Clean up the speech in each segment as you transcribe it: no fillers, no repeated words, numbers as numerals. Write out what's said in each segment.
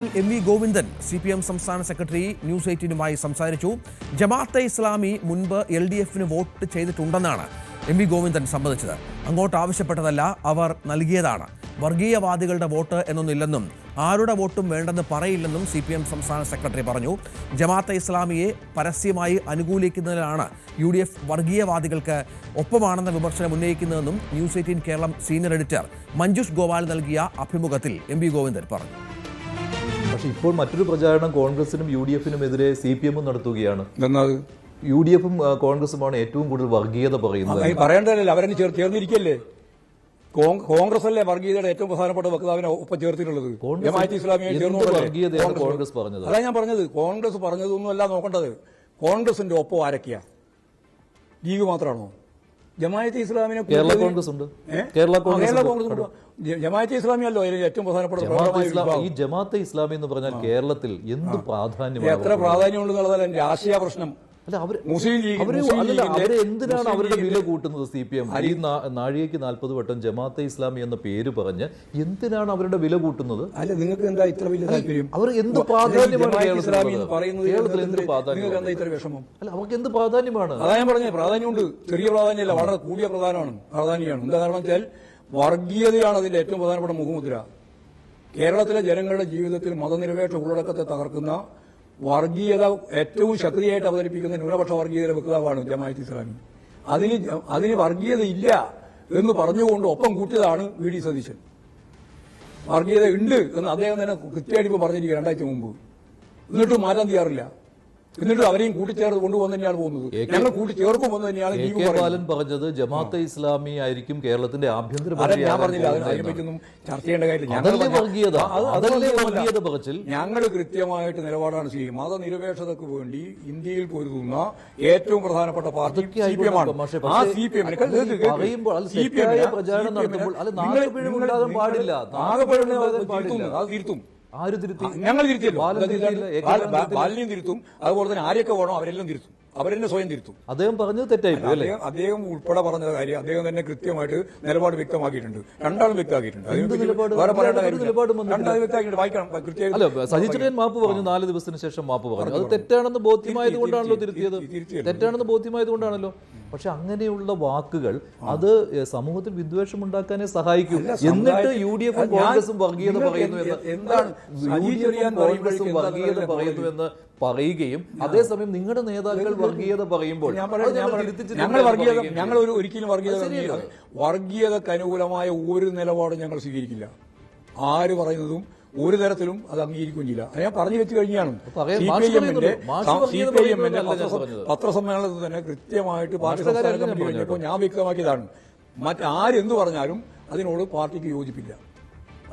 MV. Govindan CPM സംസ്ഥാന secretary news 18-നുമായി സംസാരിച്ചു. ജമാഅത്തെ ഇസ്ലാമി മുൻപ് LDF-ന് വോട്ട് ചെയ്തിട്ടുണ്ടെന്നാണ് എം.വി. ഗോവിന്ദൻ സമ്മതിച്ചത്. അങ്ങോട്ട് ആവശ്യപ്പെട്ടതല്ല, അവർ നൽകിയതാണ്. വർഗീയവാദികളുടെ വോട്ട് എന്നൊന്നില്ലെന്നും ആരുടെ വോട്ടും വേണ്ടെന്ന് പറയില്ലെന്നും CPM സംസ്ഥാന സെക്രട്ടറി പറഞ്ഞു. ജമാഅത്തെ ഇസ്ലാമിയെ പരസ്യമായി അനുകൂലിക്കുന്നതിലാണ് UDF വർഗീയവാദികൾക്ക് ഒപ്പമാണെന്ന വിമർശനം ഉന്നയിക്കുന്നതെന്നും news 18 Keralam senior editor Manjush Gopal നൽകിയ അഭിമുഖത്തിൽ എം.വി. ഗോവിന്ദൻ പറഞ്ഞു. പക്ഷെ ഇപ്പോൾ മറ്റൊരു പ്രചാരണം കോൺഗ്രസിനും UDF-നും എതിരെ CPM നടത്തുകയാണ്. UDF-ഉം കോൺഗ്രസുമാണ് ഏറ്റവും കൂടുതൽ വർഗീയത പറയുന്നത്. പറയേണ്ടതല്ലേ, അവരെ ചേർന്നിരിക്കല്ലേ. കോൺഗ്രസ് അല്ലേ വർഗീയതയുടെ ഏറ്റവും പ്രധാനപ്പെട്ട വക്താവിനെ ഒപ്പം ചേർത്തിട്ടുള്ളത്. ജമാഅത്തെ ഇസ്ലാമിയെ വർഗീയതയാണ് കോൺഗ്രസ് പറഞ്ഞത്. അതാണ് ഞാൻ പറഞ്ഞത്. കോൺഗ്രസ് പറഞ്ഞതൊന്നുമല്ല നോക്കേണ്ടത്. കോൺഗ്രസിന്റെ ഒപ്പം ആരൊക്കെയാ? ലീഗ് മാത്രമാണോ? ജമാഅത്തെ ഇസ്ലാമിനെ കേരള കോൺഗ്രസ് ഉണ്ട്. കേരള കോൺഗ്രസ് ജമാഅത്തെ ഇസ്ലാമി അല്ലോ ഏറ്റവും പ്രധാനപ്പെട്ട. ഈ ജമാഅത്തെ ഇസ്ലാമി എന്ന് പറഞ്ഞാൽ കേരളത്തിൽ എന്ത് പ്രാധാന്യം, എത്ര പ്രാധാന്യമുണ്ടെന്നുള്ളതല്ല എന്റെ രാഷ്ട്രീയ പ്രശ്നം. അവരെ എന്തിനാണ് അവരുടെ വില കൂട്ടുന്നത്? CPM ഈ നാഴികയ്ക്ക് 40 വട്ടം ജമാഅത്തെ ഇസ്ലാമി എന്ന പേര് പറഞ്ഞ് എന്തിനാണ് അവരുടെ വില കൂട്ടുന്നത്? അല്ല, നിങ്ങൾക്ക് എന്താ ഇത്ര വലിയ താല്പര്യം? അവർ എന്ത് പ്രാധാന്യമാണ് കേരളത്തിൽ എന്ത് പ്രാധാന്യം? ഇത്ര വിഷമം? അല്ല, അവർക്ക് എന്ത് പ്രാധാന്യമാണ്? അതാ ഞാൻ പറഞ്ഞത്. പ്രാധാന്യമുണ്ട്. ചെറിയ പ്രാധാന്യമല്ല, വളരെ കൂടിയ പ്രാധാന്യമാണ്. എന്താ കാരണം വെച്ചാൽ വർഗീയതയാണ് അതിന്റെ ഏറ്റവും പ്രധാനപ്പെട്ട മുഖമുദ്ര. കേരളത്തിലെ ജനങ്ങളുടെ ജീവിതത്തിൽ മതനിരപേക്ഷ ഉള്ളടക്കത്തെ തകർക്കുന്ന വർഗീയത ഏറ്റവും ശക്തിയായിട്ട് അവതരിപ്പിക്കുന്ന ന്യൂനപക്ഷ വർഗീയതയുടെ വക്താവാണ് ജമാഅത്തെ ഇസ്ലാമി. അതിന് വർഗീയത ഇല്ല എന്ന് പറഞ്ഞുകൊണ്ട് ഒപ്പം കൂട്ടിയതാണ് VD സതീശൻ. വർഗീയത ഉണ്ട് എന്ന് അദ്ദേഹം തന്നെ കൃത്യമായിട്ട് ഇപ്പോൾ പറഞ്ഞിരിക്കുക 2000 മുമ്പ്. എന്നിട്ടും മാറ്റാൻ തയ്യാറില്ല. എന്നിട്ട് അവരെയും കൂട്ടിച്ചേർത്ത് കൊണ്ടുപോകുന്ന തന്നെയാണ് പോകുന്നത്. ഞങ്ങൾ കൂട്ടിച്ചേർക്കുമെന്ന് തന്നെയാണ് പറഞ്ഞത്. ജമാഅത്തെ ഇസ്ലാമി ആയിരിക്കും കേരളത്തിന്റെ ആഭ്യന്തര. ഞാൻ പറഞ്ഞില്ല, അതിനെപ്പറ്റിയൊന്നും ചർച്ച ചെയ്യേണ്ട കാര്യമില്ല. ഞങ്ങൾ കൃത്യമായിട്ട് നിലപാടാണ് സ്വീകരിക്കും. മതനിരപേക്ഷതയ്ക്ക് വേണ്ടി ഇന്ത്യയിൽ പൊരുതുന്ന ഏറ്റവും പ്രധാനപ്പെട്ട പാർട്ടി CPM-ആണ്. ആ CPM-ന് തിരുത്തും. ആര് തിരുത്തി? ഞങ്ങൾ തിരുത്തിയല്ലോ. ബാലിനെയും തിരുത്തും. അതുപോലെ തന്നെ ആരെയൊക്കെ വേണോ അവരെല്ലാം തിരുത്തും. അവരെന്നെ സ്വയം തിരുത്തും. അദ്ദേഹം പറഞ്ഞത് തെറ്റായി. അദ്ദേഹം ഉൾപ്പെടെ പറഞ്ഞ കാര്യം അദ്ദേഹം തന്നെ കൃത്യമായിട്ട് നിലപാട് വ്യക്തമാക്കിയിട്ടുണ്ട്. രണ്ടാളും വ്യക്തമാക്കിയിട്ടുണ്ട്. വേറെ പറയേണ്ട കാര്യം വായിക്കണം. അല്ല, സജിച്ചൻ മാപ്പ് പറഞ്ഞു, 4 ദിവസത്തിന് ശേഷം മാപ്പ് പറഞ്ഞു. അത് തെറ്റാണെന്ന് ബോധ്യമായത് കൊണ്ടാണല്ലോ തിരുത്തിയത്. തെറ്റാണെന്ന് ബോധ്യമായത് കൊണ്ടാണല്ലോ. പക്ഷെ അങ്ങനെയുള്ള വാക്കുകൾ അത് സമൂഹത്തിൽ വിദ്വേഷം ഉണ്ടാക്കാനേ സഹായിക്കും. എന്നിട്ട് UDF-ഉം കോൺഗ്രസും വർഗീയത പറയുന്നു എന്ന് പറയുകയും അതേസമയം നിങ്ങളുടെ നേതാക്കൾ വർഗീയത പറയുമ്പോൾ ഞങ്ങൾ ഒരിക്കലും വർഗീയതക്ക് അനുകൂലമായ ഒരു നിലപാടും ഞങ്ങൾ സ്വീകരിക്കില്ല. ആര് പറയുന്നതും ഒരു തരത്തിലും അത് അംഗീകരിക്കുകയും ചെയ്യില്ല. ഞാൻ പറഞ്ഞു വെച്ച് കഴിഞ്ഞാണ്. CPM-ന്റെ പത്രസമ്മേളനത്തിൽ തന്നെ കൃത്യമായിട്ട് പാർട്ടി സംസ്ഥാന കമ്മിറ്റി കഴിഞ്ഞപ്പോൾ ഞാൻ വ്യക്തമാക്കിയതാണ്. മറ്റാരെന്ത് പറഞ്ഞാലും അതിനോട് പാർട്ടിക്ക് യോജിപ്പില്ല.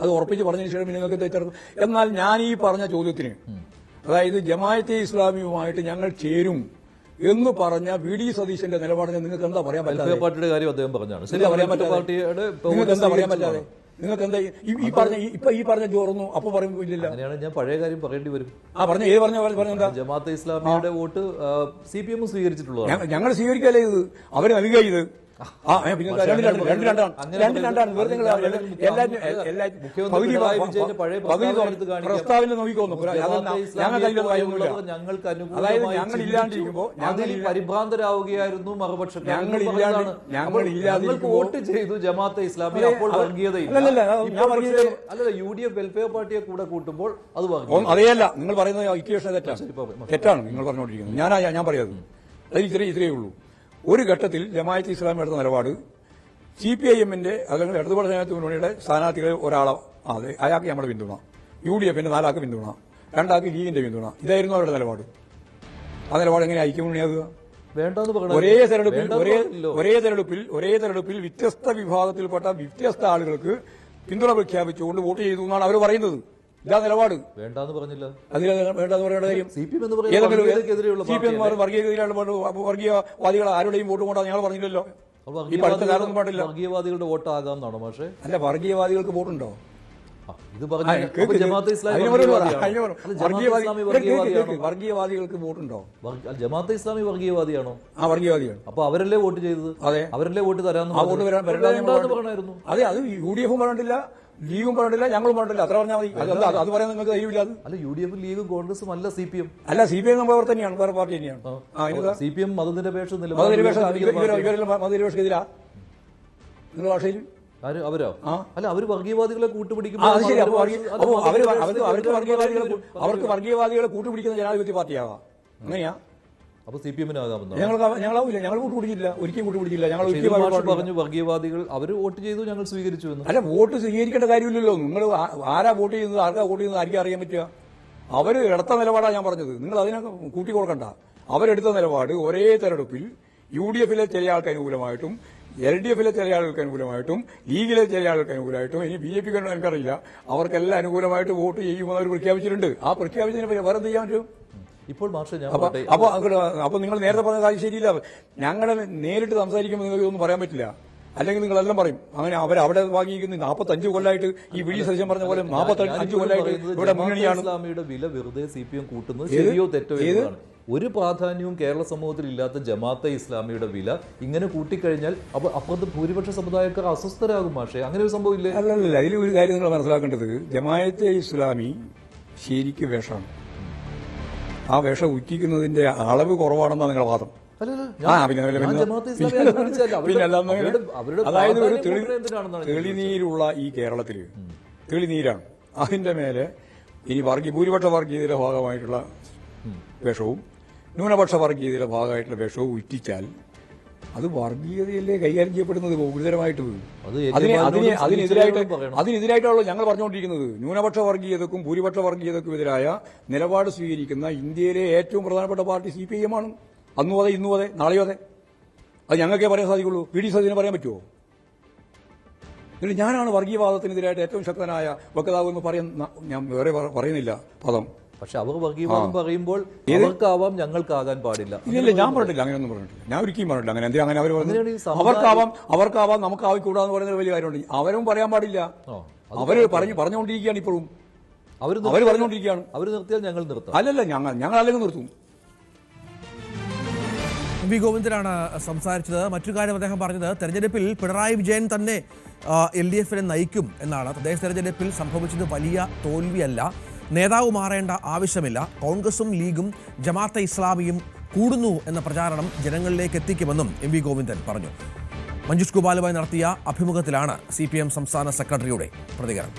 അത് ഉറപ്പിച്ച് പറഞ്ഞതിന് ശേഷം നിങ്ങൾക്ക് തെറ്റെടുക്കും. എന്നാൽ ഞാൻ ഈ പറഞ്ഞ ചോദ്യത്തിന്, അതായത് ജമാഅത്തെ ഇസ്ലാമിയുമായിട്ട് ഞങ്ങൾ ചേരും എന്ന് പറഞ്ഞ VD സതീശന്റെ നിലപാടിനെ നിങ്ങൾക്ക് എന്താ പറയാൻ പറ്റാതെ? പാർട്ടിയുടെ കാര്യം അദ്ദേഹം പറഞ്ഞാണ്. നിങ്ങൾക്ക് എന്താ പറയാൻ പറ്റാതെ? നിങ്ങൾക്ക് എന്താ ഈ പറഞ്ഞ ചോർന്നു അപ്പൊ പറയുന്നില്ല? അങ്ങനെയാണ് ഞാൻ പഴയ കാര്യം പറയേണ്ടി വരും. പറഞ്ഞ ഏത് പറഞ്ഞ ജമാഅത്തെ ഇസ്ലാമിയുടെ വോട്ട് CPM സ്വീകരിച്ചിട്ടുള്ളത്. ഞങ്ങൾ സ്വീകരിക്കല്ലേ ഇത്? അവര് നൽകുക ഇത്. പ്രസ്താവന നോക്കിക്കോന്നു. ഞങ്ങൾക്ക് പരിഭ്രാന്തരാവുകയായിരുന്നു മറുപക്ഷം. ഞങ്ങൾക്ക് വോട്ട് ചെയ്തു ജമാഅത്തെ ഇസ്ലാമി. അപ്പോൾ വർഗീയതയില്ല. UDF വെൽഫെയർ പാർട്ടിയെ കൂടെ കൂട്ടുമ്പോൾ അത് അറിയല്ല. നിങ്ങൾ പറയുന്നത് ഇക്വേഷൻ തെറ്റാണ് നിങ്ങൾ പറഞ്ഞുകൊണ്ടിരിക്കുന്നത്. ഞാൻ പറയുന്നത് ഇത്രയേ ഉള്ളൂ. ഒരു ഘട്ടത്തിൽ ജമാഅത്തെ ഇസ്ലാമി എടുത്ത നിലപാട് CPIM-ന്റെ അല്ലെങ്കിൽ ഇടതുപക്ഷ ജനാധിപത്യ മുന്നണിയുടെ സ്ഥാനാർത്ഥികളിൽ ഒരാളെ അയാൾക്ക് നമ്മുടെ പിന്തുണ, UDF-ന്റെ 4 ആൾക്ക് പിന്തുണ, 2 ആൾക്ക് ലീഗിന്റെ പിന്തുണ, ഇതായിരുന്നു അവരുടെ നിലപാട്. ആ നിലപാട് എങ്ങനെ ഐക്യമുന്നണിയാകുക? ഒരേ തെരഞ്ഞെടുപ്പിൽ വ്യത്യസ്ത വിഭാഗത്തിൽപ്പെട്ട വ്യത്യസ്ത ആളുകൾക്ക് പിന്തുണ പ്രഖ്യാപിച്ചുകൊണ്ട് വോട്ട് ചെയ്തു എന്നാണ് അവർ പറയുന്നത്. ഇതാ നിലപാട്. വേണ്ടെന്ന് പറഞ്ഞില്ല. വേണ്ടെന്ന് പറയേണ്ട കാര്യം വർഗീയവാദികൾ ആരുടെയും വോട്ട് കൊണ്ടാണ് ഞങ്ങൾ പറഞ്ഞില്ലല്ലോ. ഈ പഠിത്ത കാലൊന്നും പാടില്ല. വർഗീയവാദികളുടെ വോട്ടാകാമെന്നാണോ? പക്ഷേ അല്ല, വർഗീയവാദികൾക്ക് വോട്ടുണ്ടോ? വർഗീയവാദികൾക്ക് വോട്ടുണ്ടോ? ജമാഅത്തെ ഇസ്ലാമി വർഗീയവാദിയാണോ? ആ, വർഗീയവാദിയാണ്. അപ്പൊ അവരല്ലേ വോട്ട് ചെയ്തത്? അതെ, അവരല്ലേ വോട്ട് തരാമെന്ന് അതെ. അത് UDF പറഞ്ഞിട്ടില്ല, ലീഗും പറഞ്ഞിട്ടില്ല, ഞങ്ങളും പറഞ്ഞിട്ടില്ല, അത്ര പറഞ്ഞാൽ മതി. അത് പറയാൻ നിങ്ങൾക്ക് ധൈര്യമില്ല. അല്ല, UDF ലീഗും കോൺഗ്രസും അല്ല CPM. അല്ല, CPM നമ്മൾ തന്നെയാണ്, വേറെ പാർട്ടി തന്നെയാണ്. CPM മതനിരപേക്ഷ മതനിരപേക്ഷക്കെതിരാ നിങ്ങളുടെ ഭാഷയിൽ അവരോ? അല്ല, അവര് വർഗീയവാദികളെ കൂട്ടുപിടിക്കും. അവർക്ക് വർഗീയവാദികളെ കൂട്ടുപിടിക്കുന്ന ജനാധിപത്യ പാർട്ടിയാവാം. അങ്ങനെയാ? അപ്പൊ CPM-നാകാമെന്നോ? ഞങ്ങളാവില്ല, ഞങ്ങൾ കൂട്ടുപിടിച്ചില്ല, ഒരിക്കലും കൂട്ടുപിടിച്ചില്ല. ഞങ്ങൾ പറഞ്ഞു വർഗീയവാദികൾ അവർ വോട്ട് ചെയ്തു, ഞങ്ങൾ സ്വീകരിച്ചു എന്ന്. അല്ല, വോട്ട് സ്വീകരിക്കേണ്ട കാര്യമില്ലല്ലോ. നിങ്ങൾ ആരാ വോട്ട് ചെയ്യുന്നത്, ആർക്കാ വോട്ട് ചെയ്യുന്നത് ആർക്കും അറിയാൻ പറ്റുക? അവര് എടുത്ത നിലപാടാണ് ഞാൻ പറഞ്ഞത്. നിങ്ങൾ അതിനെ കൂട്ടി കൊടുക്കണ്ട. അവരെടുത്ത നിലപാട് ഒരേ തെരഞ്ഞെടുപ്പിൽ UDF-ലെ ചില ആൾക്ക് അനുകൂലമായിട്ടും LDF-ലെ ചില ആളുകൾക്ക് അനുകൂലമായിട്ടും ലീഗിലെ ചില ആളുകൾക്ക് അനുകൂലമായിട്ടും ഇനി BJP-ക്ക് എനിക്കറിയില്ല, അവർക്കെല്ലാം അനുകൂലമായിട്ട് വോട്ട് ചെയ്യുമെന്ന് അവർ പ്രഖ്യാപിച്ചിട്ടുണ്ട്. ആ പ്രഖ്യാപിച്ചതിനെ വേറെ എന്ത് ചെയ്യാൻ പറ്റും? ഇപ്പോൾ മാഷെ ഞാൻ അപ്പൊ നിങ്ങൾ നേരത്തെ പറഞ്ഞ കാര്യം ശരിയില്ല. ഞങ്ങളെ നേരിട്ട് സംസാരിക്കുമ്പോൾ നിങ്ങൾക്ക് ഒന്നും പറയാൻ പറ്റില്ല. അല്ലെങ്കിൽ നിങ്ങളെല്ലാം പറയും അങ്ങനെ അവിടെ വാങ്ങിയിരിക്കുന്ന 45 കൊല്ലമായിട്ട് ഈ വി സതീശൻ പറഞ്ഞ പോലെ 45 കൊല്ലമായിട്ട് ഇവിടെ മുന്നണിയാണ്. ഇസ്ലാമിയുടെ വില വെറുതെ CPM കൂട്ടുന്നത് ശരിയോ തെറ്റോ എന്നതാണ്. ഒരു പ്രാധാന്യവും കേരള സമൂഹത്തിൽ ഇല്ലാത്ത ജമാഅത്തെ ഇസ്ലാമിയുടെ വില ഇങ്ങനെ കൂട്ടിക്കഴിഞ്ഞാൽ അപ്പോൾ അപ്പുറത്ത് ഭൂരിപക്ഷ സമുദായക്കാർ അസ്വസ്ഥരാകും. മാഷെ, അങ്ങനെ ഒരു സംഭവം ഇല്ലേ? അല്ലല്ല, അതിൽ ഒരു കാര്യം നിങ്ങൾ മനസ്സിലാക്കേണ്ടത്, ജമാഅത്തെ ഇസ്ലാമി ശരിക്കും വേഷമാണ്. ആ വേഷം ഉറ്റിക്കുന്നതിന്റെ അളവ് കുറവാണെന്നാണ് നിങ്ങളുടെ വാദം. അതായത് ഒരു തെളിനീരുള്ള ഈ കേരളത്തില് തെളിനീരാണ്. അതിന്റെ മേലെ ഇനി ഭൂരിപക്ഷ വർഗീയതയുടെ ഭാഗമായിട്ടുള്ള വേഷവും ന്യൂനപക്ഷ വർഗീയതയുടെ ഭാഗമായിട്ടുള്ള വേഷവും ഉറ്റിച്ചാൽ അത് വർഗീയതയല്ലേ കൈകാര്യം ചെയ്യപ്പെടുന്നത് ഗുരുതരമായിട്ട്. അതിനെതിരായിട്ടാണല്ലോ ഞങ്ങൾ പറഞ്ഞുകൊണ്ടിരിക്കുന്നത്. ന്യൂനപക്ഷ വർഗീയതക്കും ഭൂരിപക്ഷ വർഗീയതക്കും എതിരായ നിലപാട് സ്വീകരിക്കുന്ന ഇന്ത്യയിലെ ഏറ്റവും പ്രധാനപ്പെട്ട പാർട്ടി CPIM ആണ്. അന്നും അതെ, ഇന്നും അതെ, നാളെയോ അതെ. അത് ഞങ്ങൾക്കേ പറയാൻ സാധിക്കുള്ളൂ. PD സതീശന് പറയാൻ പറ്റുമോ? എന്നിട്ട് ഞാനാണ് വർഗീയവാദത്തിനെതിരായിട്ട് ഏറ്റവും ശക്തനായ വക്താവ് എന്ന് പറയാൻ ഞാൻ വേറെ പറയുന്നില്ല പദം. പക്ഷെ അവർ വർഗീയവാദം പറയുമ്പോൾ അവർക്കാവാം, ഞങ്ങൾക്കാകാൻ പാടില്ല. ഇല്ല, ഞാൻ പറഞ്ഞിട്ടില്ല, അങ്ങനെയൊന്നും പറഞ്ഞിട്ടില്ല. ഞാൻ ഒരിക്കലും പറഞ്ഞിട്ടില്ല. അങ്ങനെ എന്തെങ്കിലും അങ്ങനെ അവർ പറഞ്ഞു അവർക്കാവാം നമുക്ക് ആവിക്കൂടാന്ന് പറയുന്ന വലിയ കാര്യമുണ്ട്. അവരും പറയാൻ പാടില്ല. അവര് പറഞ്ഞുകൊണ്ടിരിക്കുകയാണ് ഇപ്പോഴും. അവർ പറഞ്ഞുകൊണ്ടിരിക്കുകയാണ്. അവർ നിർത്തിയാൽ ഞങ്ങൾ നിർത്താം. അല്ലല്ല, ഞങ്ങൾ അല്ലെങ്കിൽ നിർത്തും. വി ഗോവിന്ദനാണ് സംസാരിച്ചത്. മറ്റൊരു കാര്യം അദ്ദേഹം പറഞ്ഞത്, തെരഞ്ഞെടുപ്പിൽ പിണറായി വിജയൻ തന്നെ LDF-നെ നയിക്കും എന്നാണ്. തദ്ദേശ തെരഞ്ഞെടുപ്പിൽ സംഭവിച്ചത് വലിയ തോൽവിയല്ല, നേതാവ് മാറേണ്ട ആവശ്യമില്ല, കോൺഗ്രസും ലീഗും ജമാഅത്തെ ഇസ്ലാമിയും കൂടുന്നു എന്ന പ്രചാരണം ജനങ്ങളിലേക്ക് എത്തിക്കുമെന്നും MV ഗോവിന്ദൻ പറഞ്ഞു. മഞ്ജുഷ് ഗോപാലുമായി നടത്തിയ അഭിമുഖത്തിലാണ് CPM സംസ്ഥാന സെക്രട്ടറിയുടെ പ്രതികരണം.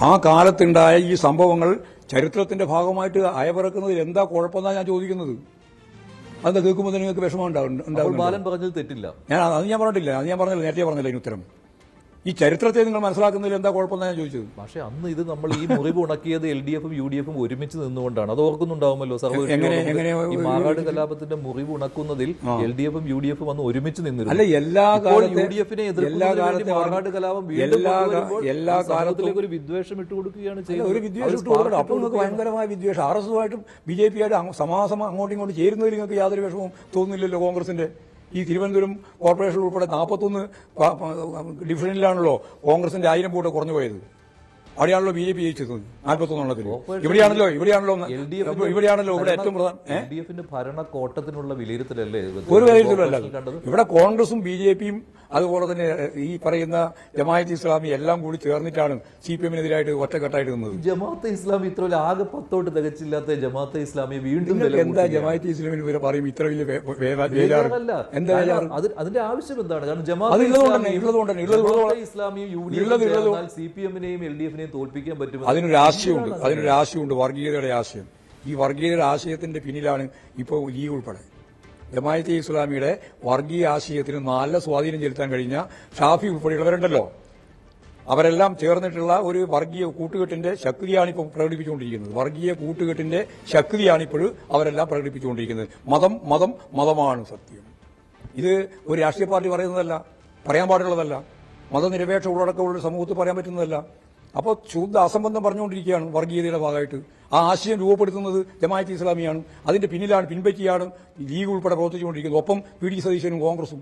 ആ കാലത്തുണ്ടായ ഈ സംഭവങ്ങൾ ചരിത്രത്തിന്റെ ഭാഗമായിട്ട് അയവിറക്കുന്നതിൽ എന്താ കുഴപ്പമെന്നാണ് ഞാൻ ചോദിക്കുന്നത്. അതെന്താ കേൾക്കുമ്പോൾ നിങ്ങൾക്ക് വിഷമം ഉണ്ടാവും? ബാലൻ പറഞ്ഞത് തെറ്റില്ല. ഞാൻ പറഞ്ഞിട്ടില്ല, നേരത്തെ പറഞ്ഞില്ല ഇതിന് ഉത്തരം. ഈ ചരിത്രത്തെ നിങ്ങൾ മനസ്സിലാക്കുന്നതിൽ എന്താ കുഴപ്പമെന്നാണ് ഞാൻ ചോദിച്ചത്. പക്ഷേ അന്ന് ഇത് നമ്മൾ ഈ മുറിവ് ഉണക്കിയത് LDF-ഉം UDF-ഉം ഒരുമിച്ച് നിന്നുകൊണ്ടാണ്. അത് ഓർക്കുന്നുണ്ടാവുമല്ലോ. ഈ മാറാട് കലാപത്തിന്റെ മുറിവ് ഉണക്കുന്നതിൽ LDF-ഉം UDF-ഉം അന്ന് ഒരുമിച്ച് നിന്നിരുന്നു. അല്ല, UDF-നെ എതിർക്കുന്നതിന് മാറാട് കലാപം എല്ലാ കാലത്തിലേക്ക് ഒരു വിദ്വേഷം ഇട്ടുകൊടുക്കുകയാണ് ചെയ്യുന്നത്. ഒരു വിദ്വേഷം ഇട്ടുകൊടുക്കണം. അപ്പോൾ നിങ്ങൾക്ക് ഭയങ്കരമായ വിദ്വേഷം. RS-ഉമായിട്ടും BJP-ആയിട്ടും സമാസം അങ്ങോട്ടും ഇങ്ങോട്ടും ചേരുന്നതിൽ നിങ്ങൾക്ക് യാതൊരു വിഷമവും തോന്നുന്നില്ലല്ലോ. കോൺഗ്രസിന്റെ ഈ തിരുവനന്തപുരം കോർപ്പറേഷൻ ഉൾപ്പെടെ 41 ഡിവിഷനിലാണല്ലോ കോൺഗ്രസിന്റെ 1000 വോട്ട് കുറഞ്ഞു പോയത്. അവിടെയാണല്ലോ BJP ജയിച്ചത് 41. ഇവിടെയാണല്ലോ ഇവിടെ ഏറ്റവും പ്രധാനം LDF-ന്റെ ഭരണക്കോട്ടത്തിനുള്ള വിലയിരുത്തലല്ലേ? ഒരു വിലയിരുത്തലല്ല. ഇവിടെ കോൺഗ്രസും BJP-യും അതുപോലെ തന്നെ ഈ പറയുന്ന ജമാഅത്തെ ഇസ്ലാമി എല്ലാം കൂടി ചേർന്നിട്ടാണ് CPM-നെതിരായിട്ട് ഒറ്റക്കെട്ടായിട്ട് നിന്നത്. ജമാഅത്തെ ഇസ്ലാമി ഇത്ര ആകെ 10 വോട്ട് തികച്ചില്ലാത്ത ജമാഅത്തെ ഇസ്ലാമി വീണ്ടും എന്താ ജമാഅത്തെ ഇസ്ലാമിന് ഇവരെ പറയും ഇത്ര വലിയ എന്താ അതിന്റെ ആവശ്യം എന്താണ്? കാരണം CPM-നെയും LDF-നെയും തോൽപ്പിക്കാൻ പറ്റും. അതിനൊരു ആശയമുണ്ട്, വർഗീയതയുടെ ആശയം. ഈ വർഗീയതയുടെ ആശയത്തിന്റെ പിന്നിലാണ് ഇപ്പോൾ ലീഗ് ഉൾപ്പെടെ ജമാഅത്തെ ഇസ്ലാമിയുടെ വർഗീയ ആശയത്തിന് നല്ല സ്വാധീനം ചെലുത്താൻ കഴിഞ്ഞ ഷാഫി ഉൾപ്പെടെയുള്ളവരുണ്ടല്ലോ. അവരെല്ലാം ചേർന്നിട്ടുള്ള ഒരു വർഗീയ കൂട്ടുകെട്ടിന്റെ ശക്തിയാണ് ഇപ്പോൾ പ്രകടിപ്പിച്ചുകൊണ്ടിരിക്കുന്നത്. വർഗീയ കൂട്ടുകെട്ടിന്റെ ശക്തിയാണ് ഇപ്പോഴും അവരെല്ലാം പ്രകടിപ്പിച്ചുകൊണ്ടിരിക്കുന്നത്. മതമാണ് സത്യം. ഇത് ഒരു രാഷ്ട്രീയ പാർട്ടി പറയുന്നതല്ല, പറയാൻ പാടുള്ളതല്ല, മതനിരപേക്ഷ ഉള്ളടക്കമുള്ള സമൂഹത്തിൽ പറയാൻ പറ്റുന്നതല്ല. അപ്പോൾ ശുദ്ധ അസംബന്ധം പറഞ്ഞുകൊണ്ടിരിക്കുകയാണ് വർഗീയതയുടെ ഭാഗമായിട്ട്. ആ ആശയം രൂപപ്പെടുത്തുന്നത് ജമാഅത്തെ ഇസ്ലാമിയാണ്. അതിന്റെ പിന്നിലാണ്, പിൻപറ്റിയാണ് ലീഗ് ഉൾപ്പെടെ പ്രവർത്തിച്ചുകൊണ്ടിരിക്കുന്നത്. ഒപ്പം PD സതീശനും കോൺഗ്രസും.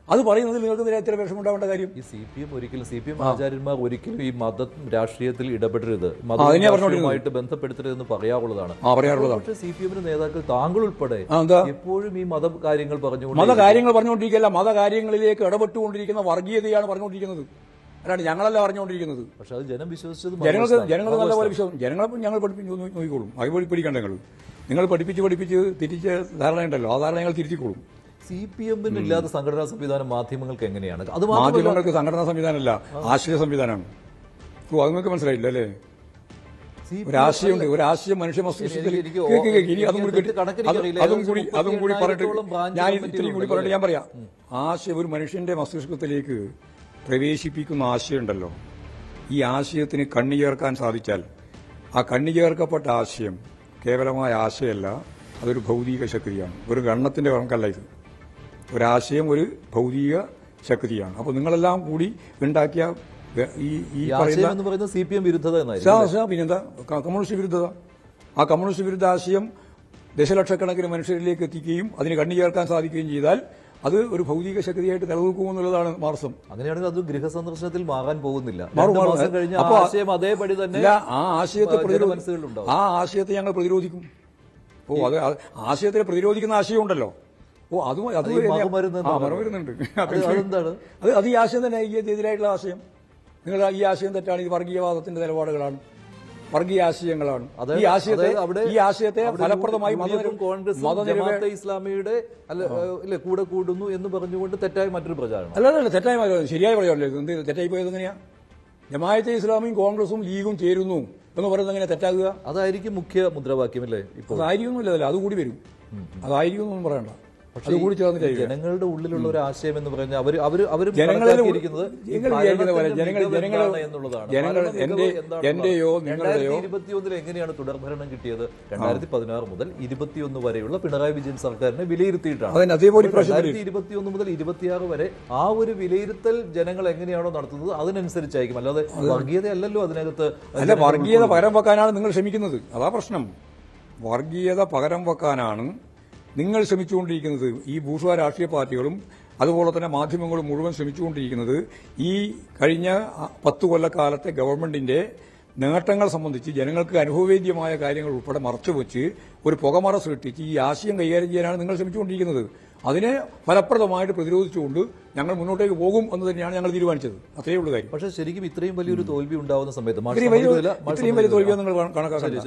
അത് പറയുന്നതിൽ നിങ്ങൾക്ക് ഇത്ര വിഷമമുണ്ടാവേണ്ട കാര്യം. ഈ CPM ആചാര്യന്മാർ ഒരിക്കലും ഈ മത രാഷ്ട്രീയത്തിൽ ഇടപെടരുത്, മതമായിട്ട് ബന്ധപ്പെടുത്തരുതെന്ന് പറയാറുള്ളതാണ്. പക്ഷേ CPM-ന്റെ നേതാക്കൾ താങ്കൾ ഉൾപ്പെടെ എപ്പോഴും ഈ മതകാര്യങ്ങൾ പറഞ്ഞുകൊണ്ടിരിക്കുകയല്ല, മതകാര്യങ്ങളിലേക്ക് ഇടപെട്ടുകൊണ്ടിരിക്കുന്ന വർഗീയതയാണ് പറഞ്ഞുകൊണ്ടിരിക്കുന്നത്. അല്ലാണ്ട് ഞങ്ങളല്ല അറിഞ്ഞുകൊണ്ടിരിക്കുന്നത്. പക്ഷെ അത് ജനം വിശ്വസിച്ചത് ജനങ്ങൾ നല്ലപോലെ വിശ്വാസം, ജനങ്ങളെ ഞങ്ങൾ പഠിപ്പിച്ച് നോക്കിക്കോളും. അത് പഠിപ്പിക്കേണ്ട നിങ്ങൾ പഠിപ്പിച്ച് തിരിച്ച ധാരണയുണ്ടല്ലോ, ആ ധാരണ ഞങ്ങൾ തിരുത്തിക്കോളും. CPM ഇല്ലാത്ത സംഘടനാ സംവിധാനം മാധ്യമങ്ങൾക്ക് എങ്ങനെയാണ്? അത് മാധ്യമങ്ങൾക്ക് സംഘടനാ സംവിധാനമല്ല, ആശയ സംവിധാനമാണ്. ഓ, അത് നിങ്ങൾക്ക് മനസ്സിലായില്ല അല്ലേ? ഒരാശയമുണ്ട്, ഒരാശയം മനുഷ്യ മസ്തിഷ്കത്തിൽ. അതും കൂടി പറഞ്ഞിട്ട് ഞാൻ പറയാം. ആശയം ഒരു മനുഷ്യന്റെ മസ്തിഷ്കത്തിലേക്ക് പ്രവേശിപ്പിക്കുന്ന ആശയമുണ്ടല്ലോ, ഈ ആശയത്തിന് കണ്ണി ചേർക്കാൻ സാധിച്ചാൽ ആ കണ്ണി ചേർക്കപ്പെട്ട ആശയം കേവലമായ ആശയമല്ല, അതൊരു ഭൗതിക ശക്തിയാണ്. ഒരു ഗണ്ണത്തിന്റെ കണക്കല്ല ഇത്. ഒരാശയം ഒരു ഭൗതിക ശക്തിയാണ്. അപ്പോൾ നിങ്ങളെല്ലാം കൂടി ഉണ്ടാക്കിയ ഈ പറയുന്ന CPM വിരുദ്ധത പിന്നെന്താ കമ്മ്യൂണിസ്റ്റ് വിരുദ്ധത. ആ കമ്മ്യൂണിസ്റ്റ് വിരുദ്ധ ആശയം ദശലക്ഷക്കണക്കിന് മനുഷ്യരിലേക്ക് എത്തിക്കുകയും അതിന് കണ്ണി ചേർക്കാൻ സാധിക്കുകയും ചെയ്താൽ അത് ഒരു ഭൗതിക ശക്തിയായിട്ട് നിലനിൽക്കുമെന്നുള്ളതാണ് മാർക്സം. അങ്ങനെയാണെങ്കിൽ അത് ഗൃഹസന്ദർശനത്തിൽ മാറാൻ പോകുന്നില്ല. ആ ആശയത്തെ ഞങ്ങൾ പ്രതിരോധിക്കും. ഓ, അത് ആശയത്തെ പ്രതിരോധിക്കുന്ന ആശയമുണ്ടല്ലോ. ഓ, അത് മറുമരുന്നുണ്ട്. അത് ഈ ആശയം തന്നെ എതിരായിട്ടുള്ള ആശയം. നിങ്ങൾ ഈ ആശയം തെറ്റാണ്, ഇത് വർഗീയവാദത്തിന്റെ നിലപാടുകളാണ്, വർഗീയ ആശയങ്ങളാണ്. ഈ ആശയത്തെ ഫലപ്രദമായി ഇസ്ലാമിയുടെ കൂടെ കൂടുന്നു എന്ന് പറഞ്ഞുകൊണ്ട് തെറ്റായ മറ്റൊരു പ്രചാരണം. അല്ല, തെറ്റായ ശരിയായ പറയാമല്ലോ. എന്ത് തെറ്റായി പോയത് എങ്ങനെയാ? ജമാഅത്തെ ഇസ്ലാമിയും കോൺഗ്രസും ലീഗും ചേരുന്നു എന്ന് പറയുന്നത് എങ്ങനെ തെറ്റാകുക? അതായിരിക്കും മുഖ്യ മുദ്രാവാക്യം അല്ലേ? ഇപ്പോൾ അതായിരിക്കുന്നില്ല, അതുകൂടി വരും. അതായിരിക്കും പറയണ്ട. പക്ഷേ ജനങ്ങളുടെ ഉള്ളിലുള്ള ഒരു ആശയം എന്ന് പറഞ്ഞാൽ അവർ എങ്ങനെയാണ് തുടർഭരണം കിട്ടിയത്? 2016 മുതൽ 21 വരെയുള്ള പിണറായി വിജയൻ സർക്കാരിനെ വിലയിരുത്തിയിട്ടാണ്. 2021 മുതൽ 26 വരെ ആ ഒരു വിലയിരുത്തൽ ജനങ്ങൾ എങ്ങനെയാണോ നടത്തുന്നത് അതിനനുസരിച്ചായിരിക്കും. അല്ലാതെ വർഗീയതയല്ലല്ലോ അതിനകത്ത്. അല്ല, വർഗീയത പകരം വെക്കാനാണ് നിങ്ങൾ ശ്രമിക്കുന്നത്. അതാ പ്രശ്നം. വർഗീയത പകരം വെക്കാനാണ് നിങ്ങൾ ശ്രമിച്ചുകൊണ്ടിരിക്കുന്നത്. ഈ ബൂർഷ്വാ രാഷ്ട്രീയ പാർട്ടികളും അതുപോലെ തന്നെ മാധ്യമങ്ങളും മുഴുവൻ ശ്രമിച്ചുകൊണ്ടിരിക്കുന്നത് ഈ കഴിഞ്ഞ 10 കൊല്ലക്കാലത്തെ ഗവൺമെന്റിന്റെ നേട്ടങ്ങൾ സംബന്ധിച്ച് ജനങ്ങൾക്ക് അനുഭവവേദ്യമായ കാര്യങ്ങൾ ഉൾപ്പെടെ മറച്ചുവെച്ച് ഒരു പുകമറ സൃഷ്ടിച്ച് ഈ ആശയം കൈകാര്യം ചെയ്യാനാണ് നിങ്ങൾ ശ്രമിച്ചുകൊണ്ടിരിക്കുന്നത്. അതിനെ ഫലപ്രദമായിട്ട് പ്രതിരോധിച്ചുകൊണ്ട് ഞങ്ങൾ മുന്നോട്ടേക്ക് പോകും എന്ന് തന്നെയാണ് ഞങ്ങൾ തീരുമാനിച്ചത്. അത്രയേ ഉള്ളൂ കാര്യം. പക്ഷേ ശരിക്കും ഇത്രയും വലിയൊരു തോൽവി ഉണ്ടാവുന്ന സമയത്ത് ഇത്രയും വലിയ തോൽവിയോ നിങ്ങൾ കണക്കാക്കില്ല.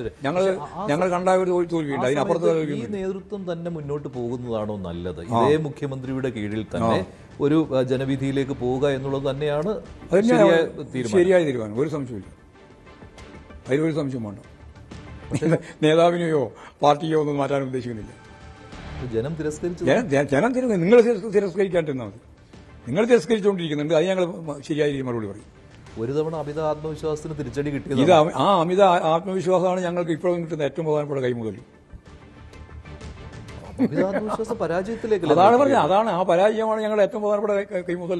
ഞങ്ങൾ കണ്ട ഒരു തോൽവിയുണ്ട്, അതിനപ്പുറത്ത് ഈ നേതൃത്വം തന്നെ മുന്നോട്ട് പോകുന്നതാണോ നല്ലത്? ഇതേ മുഖ്യമന്ത്രരിയുടെ കീഴിൽ തന്നെ ഒരു ജനവിധിയിലേക്ക് പോവുക എന്നുള്ളത് തന്നെയാണ് ശരിയായ തീരുമാനം. ഒരു സംശയമില്ല, അതിലൊരു സംശയം വേണ്ട. നേതാവിനെയോ പാർട്ടിയോ ഒന്നും മാറ്റാൻ ഉദ്ദേശിക്കുന്നില്ല. ജനം തിരസ്കരിച്ചു. നിങ്ങൾ തിരസ്കരിക്കാണ്ടിരുന്നാൽ മതി. നിങ്ങൾ തിരസ്കരിച്ചുകൊണ്ടിരിക്കുന്നുണ്ട്, അത് ഞങ്ങൾ ശരിയായ മറുപടി പറയും. ഒരു തവണ അമിത ആത്മവിശ്വാസത്തിന് തിരിച്ചടി കിട്ടിയത് ഇത് ആ അമിത ആത്മവിശ്വാസമാണ് ഞങ്ങൾക്ക് ഇപ്പോഴും കിട്ടുന്ന ഏറ്റവും പ്രധാനപ്പെട്ട കൈമുതൽ. അമിത ആത്മവിശ്വാസം പരാജയത്തിലേക്ക് അതാണ് പറഞ്ഞത്. അതാണ് ആ പരാജയമാണ് ഞങ്ങളുടെ ഏറ്റവും പ്രധാനപ്പെട്ട കൈമുതൽ.